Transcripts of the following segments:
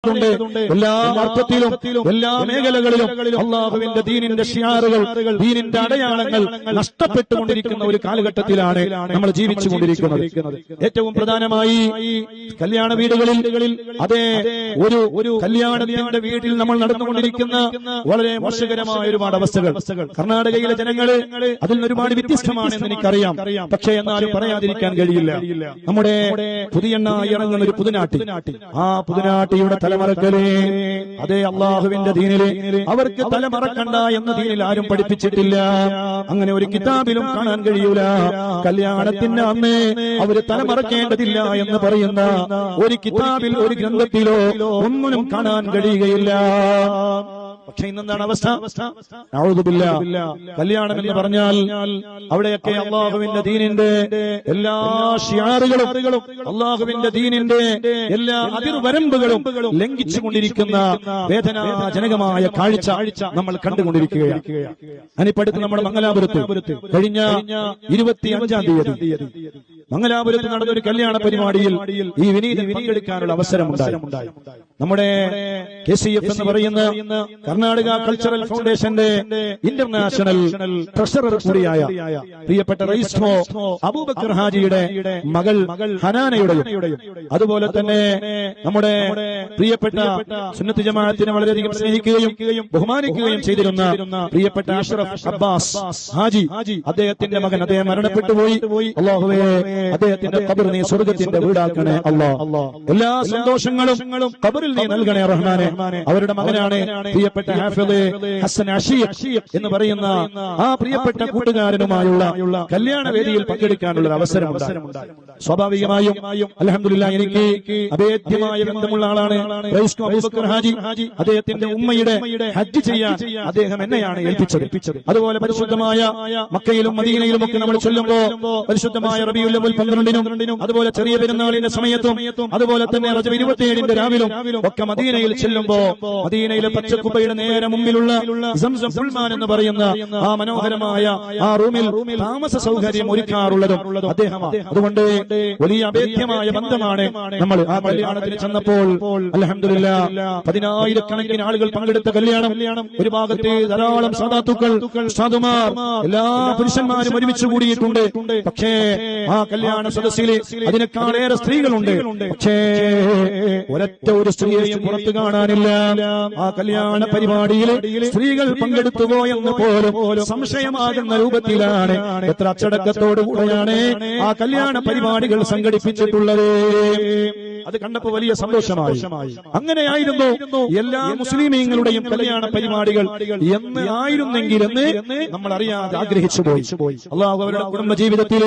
എല്ലാ അർത്ഥത്തിലും എല്ലാ മേഖലകളിലും അള്ളാഹുവിന്റെ ദീനിന്റെ ഷിയാറുകൾ, ദീനിന്റെ അടയാളങ്ങൾ നഷ്ടപ്പെട്ടുകൊണ്ടിരിക്കുന്ന ഒരു കാലഘട്ടത്തിലാണ് നമ്മൾ ജീവിച്ചുകൊണ്ടിരിക്കുന്നത്. ഏറ്റവും പ്രധാനമായി കല്യാണ വീടുകളിൽ അതേ ഒരു കല്യാണത്തിന്റെ വീട്ടിൽ നമ്മൾ നടന്നുകൊണ്ടിരിക്കുന്ന വളരെ മോശകരമായ ഒരുപാട് അവസ്ഥകൾ. കർണാടകയിലെ ജനങ്ങള് അതിൽ നിന്ന് ഒരുപാട് വ്യത്യസ്തമാണെന്ന് എനിക്കറിയാം. പക്ഷേ എന്നാലും പറയാതിരിക്കാൻ കഴിയില്ല. നമ്മുടെ പുതിയെണ്ണ ഇറങ്ങുന്ന ഒരു പുതുനാട്ടി, ആ പുതുനാട്ടിയുടെ തലമറക്കലേ അതേ അള്ളാഹുവിന്റെ ദീനില് അവർക്ക് തലമറക്കണ്ട എന്ന ദീനിൽ ആരും പഠിപ്പിച്ചിട്ടില്ല. അങ്ങനെ ഒരു കിതാബിലും കാണാൻ കഴിയൂല. കല്യാണത്തിന് അന്ന് അവര് തലമറക്കേണ്ടതില്ല എന്ന് പറയുന്ന ഒരു കിതാബിൽ, ഒരു ഗ്രന്ഥത്തിലോ ഒന്നിനും കാണാൻ കഴിയുകയില്ല. പക്ഷെ ഇന്നെന്താണ് അവസ്ഥ? കല്യാണം എന്ന് പറഞ്ഞാൽ അവിടെയൊക്കെ അള്ളാഹുവിന്റെ ദീനിന്റെ എല്ലാ ഷിയാറുകളും അള്ളാഹുവിന്റെ ദീനിന്റെ എല്ലാ അതിർവരമ്പുകളും ലംഘിച്ചുകൊണ്ടിരിക്കുന്ന വേദനാജനകമായ കാഴ്ച നമ്മൾ കണ്ടുകൊണ്ടിരിക്കുകയാണ്. അതിനിപ്പടുത്ത് നമ്മുടെ മംഗലാപുരത്ത് കഴിഞ്ഞ 25-ാം തീയതി മംഗലാപുരത്ത് നടന്നൊരു കല്യാണ പരിപാടിയിൽ ഈ വിനീതൻ പങ്കെടുക്കാനുള്ള അവസരമുണ്ടായി. നമ്മുടെ KCF എന്ന് പറയുന്ന കർണാടക കൾച്ചറൽ ഫൗണ്ടേഷന്റെ ഇന്റർനാഷണൽ ട്രഷറർ കൂടിയായ പ്രിയപ്പെട്ട റൈസ്മോ അബൂബക്കർ ഹാജിയുടെ മകൾ ഹനാനയുടെയും അതുപോലെ തന്നെ നമ്മുടെ പ്രിയപ്പെട്ട സുന്നത്ത് ജമാഅത്തിനെ വളരെയധികം സ്നേഹിക്കുകയും ബഹുമാനിക്കുകയും ചെയ്തിരുന്ന പ്രിയപ്പെട്ട അഷ്റഫ് അബ്ബാസ് ഹാജി, അദ്ദേഹത്തിന്റെ മകൻ, അദ്ദേഹം മരണപ്പെട്ടു പോയി. അല്ലാഹുവേ, അദ്ദേഹത്തിന്റെ ഖബർ നീ സ്വർഗ്ഗത്തിന്റെ വീടാക്കണേ അല്ലാഹ്. എല്ലാ സന്തോഷങ്ങളും ഖബറിൽ നീ നൽകണേ റഹ്മാനെ. അവരുടെ മകനാണ് പ്രിയപ്പെട്ട ഹാഫിദ് ഹസൻ അഷീഖ് എന്ന് പറയുന്ന ആ പ്രിയപ്പെട്ട കൂട്ടുകാരനുമായുള്ള കല്യാണ വേദിയിൽ പങ്കെടുക്കാനുള്ള അവസരമുണ്ടായി. സ്വാഭാവികമായും അൽഹംദുലില്ലാഹ് എനിക്ക് അഭേദ്യമായ ബന്ധമുള്ള ആളാണ് റൈസ്മോ അബൂബക്കർ ഹാജി. അദ്ദേഹത്തിന്റെ ഉമ്മയുടെ ഹജ്ജ് ചെയ്യാൻ അദ്ദേഹം എന്നെയാണ് ഏൽപ്പിച്ചത്. അതുപോലെ പരിശുദ്ധമായ മക്കയിലും മദീനയിലും ഒക്കെ നമ്മൾ ചൊല്ലുമ്പോ പരിശുദ്ധമായ റബീഉൽ അവ്വൽ 12-നും അതുപോലെ ചെറിയ പെരുന്നാളിന്റെ സമയത്തും അതുപോലെ തന്നെ റജബ് 27-ന്റെ രാവിലും ഒക്കെ മദീനയിൽ ചെല്ലുമ്പോ മദീനയിലെ പച്ചക്കുബയുടെ നേരെ മുമ്പിലുള്ള സംസം സുൽമാൻ എന്ന് പറയുന്ന ആ മനോഹരമായ ആ റൂമിൽ താമസ സൗകര്യം ഒരുക്കാറുള്ളതും അദ്ദേഹമാണ്. അതുകൊണ്ട് വലിയ അഭേദ്യമായ ബന്ധമാണ്. നമ്മൾ ആ കല്യാണത്തിന് ചെന്നപ്പോൾ അൽഹംദുലില്ലാഹ് 10,000-കണക്കിന് ആളുകൾ പങ്കെടുത്ത കല്യാണം. ഒരു ഭാഗത്ത് ധാരാളം സാദാത്തുക്കൾ, ഉസ്താദുമാർ, എല്ലാ പുരുഷന്മാരും ഒരുമിച്ച് കൂടിയിട്ടുണ്ട്. പക്ഷേ ആ കല്യാണ സദസ്സിൽ അതിനേക്കാളേറെ സ്ത്രീകളുണ്ട്. പക്ഷേ ഒരൊറ്റ ഒരു സ്ത്രീയെയും പുറത്തു കാണാനില്ല. ആ കല്യാണ പരിപാടിയിൽ സ്ത്രീകൾ പങ്കെടുത്തുവോ എന്ന് പോലും സംശയമാകുന്ന രൂപത്തിലാണ്, എത്ര അച്ചടക്കത്തോടുകൂടെയാണ് ആ കല്യാണ പരിപാടികൾ സംഘടിപ്പിച്ചിട്ടുള്ളത്. അത് കണ്ടപ്പോ വലിയ സന്തോഷമായി. അങ്ങനെയായിരുന്നു എല്ലാ മുസ്ലിമീങ്ങളുടെയും കല്യാണ പരിപാടികൾ എന്ന് ആയിരുന്നെങ്കിലെന്ന് നമ്മൾ അറിയാതെ ആഗ്രഹിച്ചു പോയി. അള്ളാഹു അവരുടെ കുടുംബ ജീവിതത്തിൽ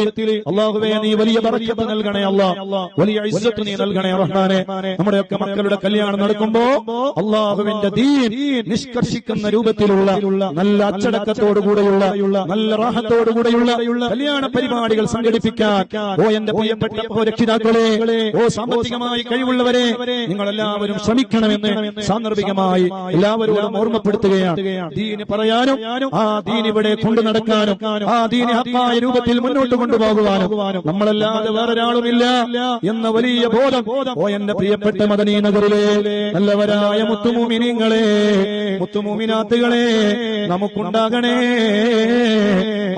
അള്ളാഹുവേ നീ വലിയ ബറക്കത്ത് നൽകണേ അല്ലാഹ്, വലിയ ഇസ്സത്ത് നീ നൽകണേ റഹ്മാനെ. നമ്മുടെയൊക്കെ മക്കളുടെ കല്യാണം നടക്കുമ്പോ അള്ളാഹുവിന്റെ ദീൻ നിഷ്കർഷിക്കുന്ന രൂപത്തിലുള്ള നല്ല അച്ചടക്കത്തോടുകൂടെയുള്ള നല്ല റാഹത്തോടുകൂടെയുള്ള കല്യാണ പരിപാടികൾ സംഘടിപ്പിക്കാൻ ഓ എന്റെ പ്രിയപ്പെട്ട രക്ഷിതാക്കളെ, ഓ സാമ്പത്തികമായി കഴിവുള്ളവരെ, നിങ്ങളെല്ലാവരും ശ്രമിക്കണമെന്ന് സാന്ദർഭികമായി എല്ലാവരോടും ഓർമ്മപ്പെടുത്തുകയാണ്. ദീന് പറയാനും ആ ദീൻ ഇവിടെ കൊണ്ടു നടക്കാനും ആ ദീന് ഹഖായ രൂപത്തിൽ മുന്നോട്ട് കൊണ്ടുപോകുവാനും നമ്മളല്ലാതെ വേറൊരാളുമില്ല എന്ന വലിയ ബോധം ഓ എന്റെ പ്രിയപ്പെട്ട മദനീ നഗറിലെ നല്ലവരായ മുത്തുമൂമിനീങ്ങളെ, മുത്തുമൂമിനാത്തുകളെ നമുക്കുണ്ടാകണേ.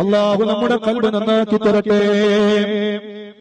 അല്ലാഹു നമ്മുടെ ഖൽബ് നന്നാക്കി തരട്ടെ.